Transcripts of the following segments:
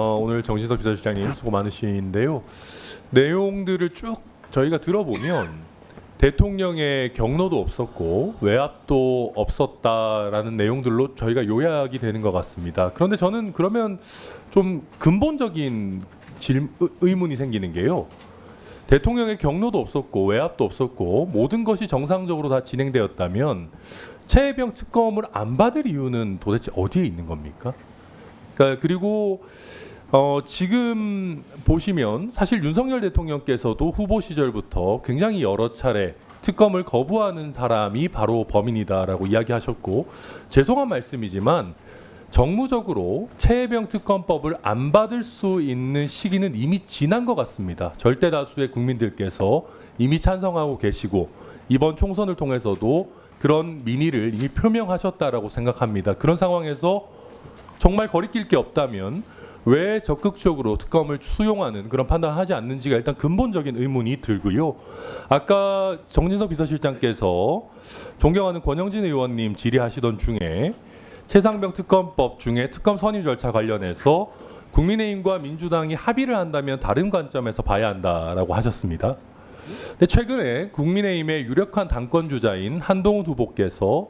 오늘 정진석 비서실장님 수고 많으신데요. 내용들을 쭉 저희가 들어보면 대통령의 경로도 없었고 외압도 없었다라는 내용들로 저희가 요약이 되는 것 같습니다. 그런데 저는 그러면 좀 근본적인 의문이 생기는 게요. 대통령의 경로도 없었고 외압도 없었고 모든 것이 정상적으로 다 진행되었다면 최혜병 특검을 안 받을 이유는 도대체 어디에 있는 겁니까? 그러니까 그리고 지금 보시면 사실 윤석열 대통령께서도 후보 시절부터 굉장히 여러 차례 특검을 거부하는 사람이 바로 범인이다라고 이야기하셨고, 죄송한 말씀이지만 정무적으로 최혜병 특검법을 안 받을 수 있는 시기는 이미 지난 것 같습니다. 절대 다수의 국민들께서 이미 찬성하고 계시고 이번 총선을 통해서도 그런 민의를 이미 표명하셨다라고 생각합니다. 그런 상황에서 정말 거리낄 게 없다면 왜 적극적으로 특검을 수용하는 그런 판단을 하지 않는지가 일단 근본적인 의문이 들고요. 아까 정진석 비서실장께서 존경하는 권영진 의원님 질의하시던 중에 최상병 특검법 중에 특검 선임 절차 관련해서 국민의힘과 민주당이 합의를 한다면 다른 관점에서 봐야 한다라고 하셨습니다. 근데 최근에 국민의힘의 유력한 당권 주자인 한동훈 후보께서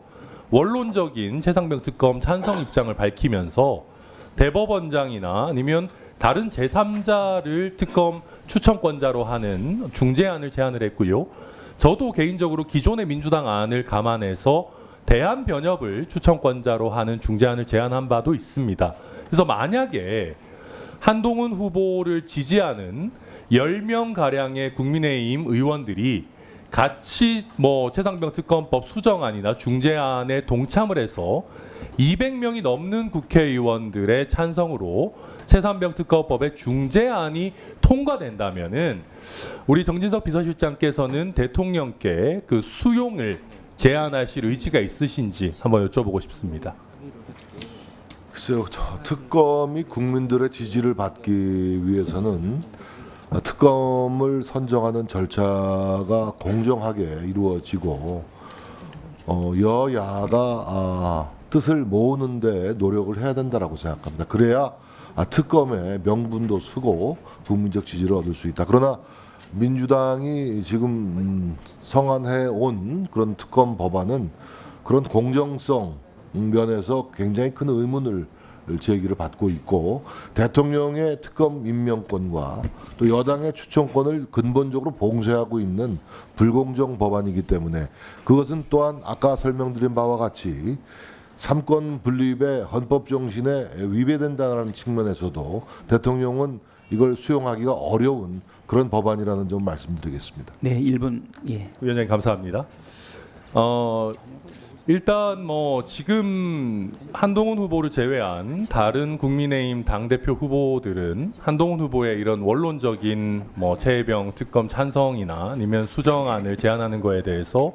원론적인 최상병 특검 찬성 입장을 밝히면서 대법원장이나 아니면 다른 제3자를 특검 추천권자로 하는 중재안을 제안을 했고요. 저도 개인적으로 기존의 민주당 안을 감안해서 대한변협을 추천권자로 하는 중재안을 제안한 바도 있습니다. 그래서 만약에 한동훈 후보를 지지하는 10명가량의 국민의힘 의원들이 같이 최상병 특검법 수정안이나 중재안에 동참을 해서 200명이 넘는 국회의원들의 찬성으로 최상병 특검법의 중재안이 통과된다면은 우리 정진석 비서실장께서는 대통령께 그 수용을 제안하실 의지가 있으신지 한번 여쭤보고 싶습니다. 글쎄요, 특검이 국민들의 지지를 받기 위해서는 특검을 선정하는 절차가 공정하게 이루어지고 여야가 뜻을 모으는데 노력을 해야 된다라고 생각합니다. 그래야 특검의 명분도 쓰고 국민적 지지를 얻을 수 있다. 그러나 민주당이 지금 성안해 온 그런 특검 법안은 그런 공정성 면에서 굉장히 큰 의문을 제기를 받고 있고, 대통령의 특검 임명권과 또 여당의 추천권을 근본적으로 봉쇄하고 있는 불공정 법안이기 때문에 그것은 또한 아까 설명드린 바와 같이 삼권 분립의 헌법 정신에 위배된다는 측면에서도 대통령은 이걸 수용하기가 어려운 그런 법안이라는 점 말씀드리겠습니다. 네, 1분. 예. 위원장님 감사합니다. 일단 지금 한동훈 후보를 제외한 다른 국민의힘 당대표 후보들은 한동훈 후보의 이런 원론적인 최혜병 특검 찬성이나 아니면 수정안을 제안하는 거에 대해서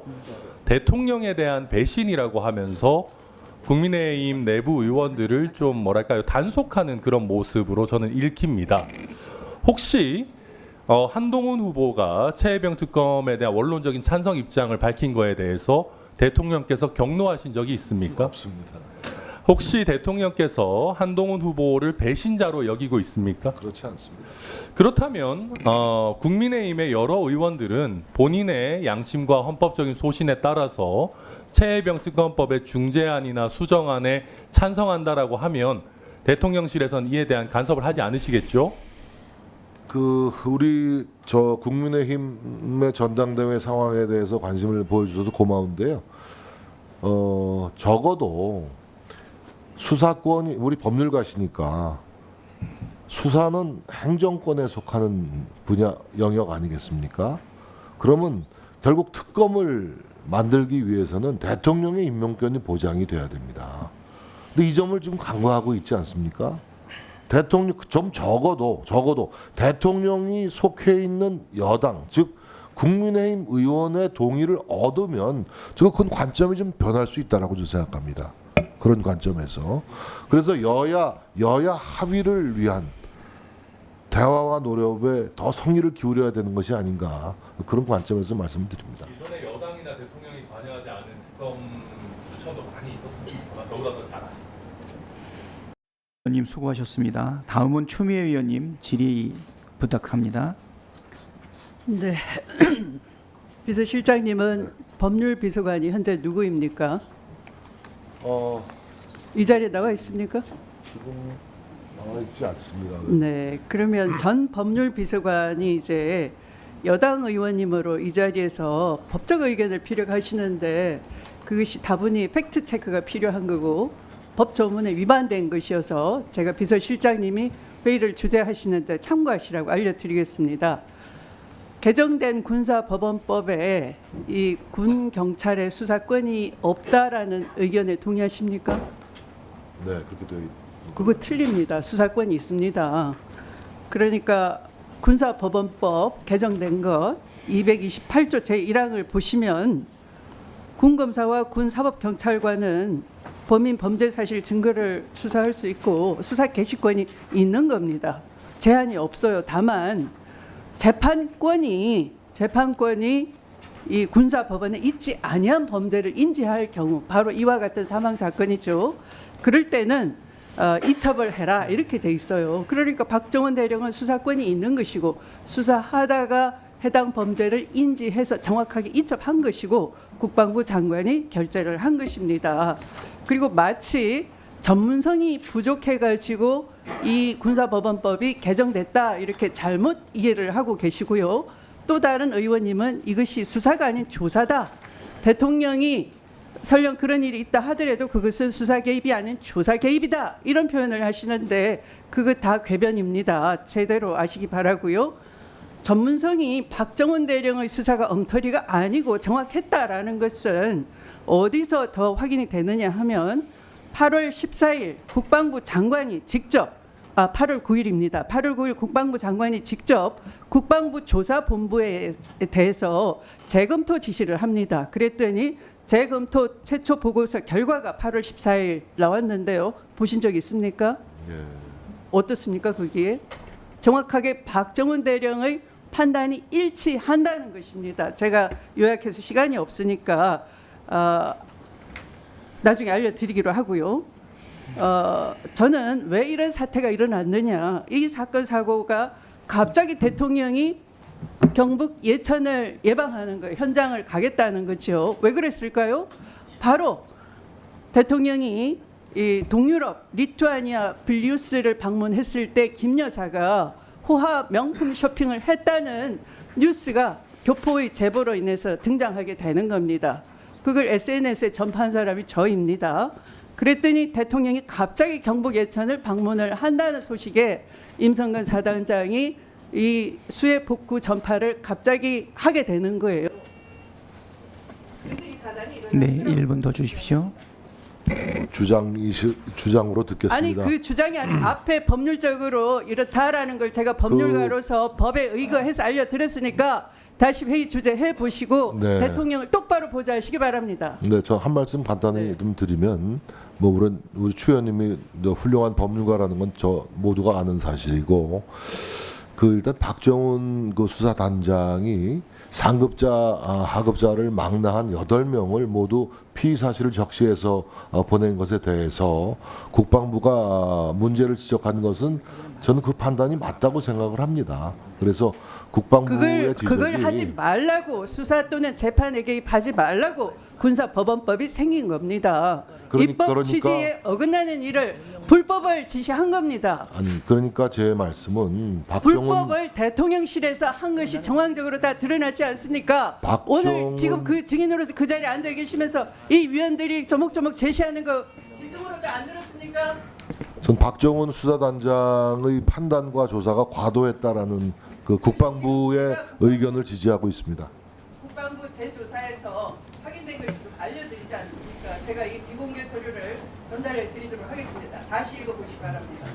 대통령에 대한 배신이라고 하면서 국민의힘 내부 의원들을 좀 단속하는 그런 모습으로 저는 읽힙니다. 혹시 한동훈 후보가 최혜병 특검에 대한 원론적인 찬성 입장을 밝힌 거에 대해서 대통령께서 경로하신 적이 있습니까? 없습니다. 혹시 대통령께서 한동훈 후보를 배신자로 여기고 있습니까? 그렇지 않습니다. 그렇다면 국민의힘의 여러 의원들은 본인의 양심과 헌법적인 소신에 따라서 최혜병 특검법의 중재안이나 수정안에 찬성한다라고 하면 대통령실에서는 이에 대한 간섭을 하지 않으시겠죠? 우리 국민의힘의 전당대회 상황에 대해서 관심을 보여주셔서 고마운데요. 적어도 수사권이 우리 법률가시니까 수사는 행정권에 속하는 분야 영역 아니겠습니까? 그러면 결국 특검을 만들기 위해서는 대통령의 임명권이 보장이 돼야 됩니다. 근데 이 점을 지금 강구하고 있지 않습니까? 대통령 좀 적어도 대통령이 속해 있는 여당, 즉 국민의힘 의원의 동의를 얻으면 큰 관점이 좀 변할 수 있다라고 저는 생각합니다. 그런 관점에서 그래서 여야 합의를 위한 대화와 노력에 더 성의를 기울여야 되는 것이 아닌가, 그런 관점에서 말씀을 드립니다. 기존의 여당이나 대통령이 관여하지 않은 특검 추천도 많이 있었습니다. 저보다 더 잘 아시죠. 의원님 수고하셨습니다. 다음은 추미애 의원님 질의 부탁합니다. 네. 비서실장님은 법률 비서관이 현재 누구입니까? 이 자리에 나와 있습니까? 지금 나와 있지 않습니다. 네. 그러면 전 법률 비서관이 이제 여당 의원님으로 이 자리에서 법적 의견을 피력하시는데 그것이 다분히 팩트 체크가 필요한 거고 법 조문에 위반된 것이어서 제가 비서실장님이 회의를 주재하시는데 참고하시라고 알려드리겠습니다. 개정된 군사법원법에 이 군 경찰의 수사권이 없다라는 의견에 동의하십니까? 네, 그렇게 되어 있습니다. 그거 틀립니다. 수사권이 있습니다. 그러니까 군사법원법 개정된 것 228조 제1항을 보시면 군검사와 군사법경찰관은 범인 범죄 사실 증거를 수사할 수 있고 수사 개시권이 있는 겁니다. 제한이 없어요. 다만 재판권이 이 군사법원에 있지 아니한 범죄를 인지할 경우 바로 이와 같은 사망 사건이죠. 그럴 때는 이첩을 이렇게 돼 있어요. 그러니까 박정원 대령은 수사권이 있는 것이고 수사하다가 해당 범죄를 인지해서 정확하게 이첩한 것이고 국방부 장관이 결재를 한 것입니다. 그리고 마치 전문성이 부족해가지고 이 군사법원법이 개정됐다 이렇게 잘못 이해를 하고 계시고요. 또 다른 의원님은 이것이 수사가 아닌 조사다. 대통령이 설령 그런 일이 있다 하더라도 그것은 수사 개입이 아닌 조사 개입이다. 이런 표현을 하시는데 그거 다 궤변입니다. 제대로 아시기 바라고요. 전문성이 박정원 대령의 수사가 엉터리가 아니고 정확했다라는 것은 어디서 더 확인이 되느냐 하면 8월 14일 국방부 장관이 직접 8월 9일입니다. 8월 9일 국방부 장관이 직접 국방부 조사본부에 대해서 재검토 지시를 합니다. 그랬더니 재검토 최초 보고서 결과가 8월 14일 나왔는데요. 보신 적 있습니까? 예. 어떻습니까? 거기에 정확하게 박정원 대령의 판단이 일치한다는 것입니다. 제가 요약해서 시간이 없으니까 나중에 알려드리기로 하고요. 저는 왜 이런 사태가 일어났느냐. 이 사건 사고가 갑자기 대통령이 경북 예천을 예방하는 거예요. 현장을 가겠다는 거죠. 왜 그랬을까요? 바로 대통령이 이 동유럽 리투아니아 빌뉴스를 방문했을 때 김 여사가 호화 명품 쇼핑을 했다는 뉴스가 교포의 제보로 인해서 등장하게 되는 겁니다. 그걸 SNS에 전파한 사람이 저입니다. 그랬더니 대통령이 갑자기 경북 예천을 방문을 한다는 소식에 임성근 사단장이 이 수해 복구 전파를 갑자기 하게 되는 거예요. 그래서 이 사단이 네, 1분 더 주십시오. 주장으로 듣겠습니다. 아니 그 주장이 아닌 앞에 법률적으로 이렇다라는 걸 제가 법률가로서 법에 의거해서 알려드렸으니까 다시 회의 주제 해보시고 네. 대통령을 똑바로 보자 하시기 바랍니다. 네, 저 한 말씀 간단히 네. 좀 드리면 우리 추 의원님이 훌륭한 법률가라는 건 저 모두가 아는 사실이고 일단 박정훈 수사단장이 상급자, 하급자를 망라한 8명을 모두 피의 사실을 적시해서 보낸 것에 대해서 국방부가 문제를 지적한 것은 저는 그 판단이 맞다고 생각을 합니다. 그래서 국방부의 지적이 그걸 하지 말라고 수사 또는 재판에 개입하지 말라고 군사법원법이 생긴 겁니다. 입법 취지에 어긋나는 일을 불법을 지시한 겁니다. 아니 그러니까 제 말씀은 박정훈 불법을 대통령실에서 한 것이 정황적으로 다 드러났지 않습니까? 오늘 지금 그 증인으로서 그 자리에 앉아 계시면서 이 위원들이 조목조목 제시하는 거 기둥으로도 안 들었습니까? 전 박정훈 수사단장의 판단과 조사가 과도했다라는 그 국방부의 의견을 지지하고 있습니다. 국방부 재조사에서 확인된 걸 지금 알려드리지 않습니까? 제가 이 비공개 서류를 전달해 드리도록 하겠습니다. 다시 읽어보시기 바랍니다.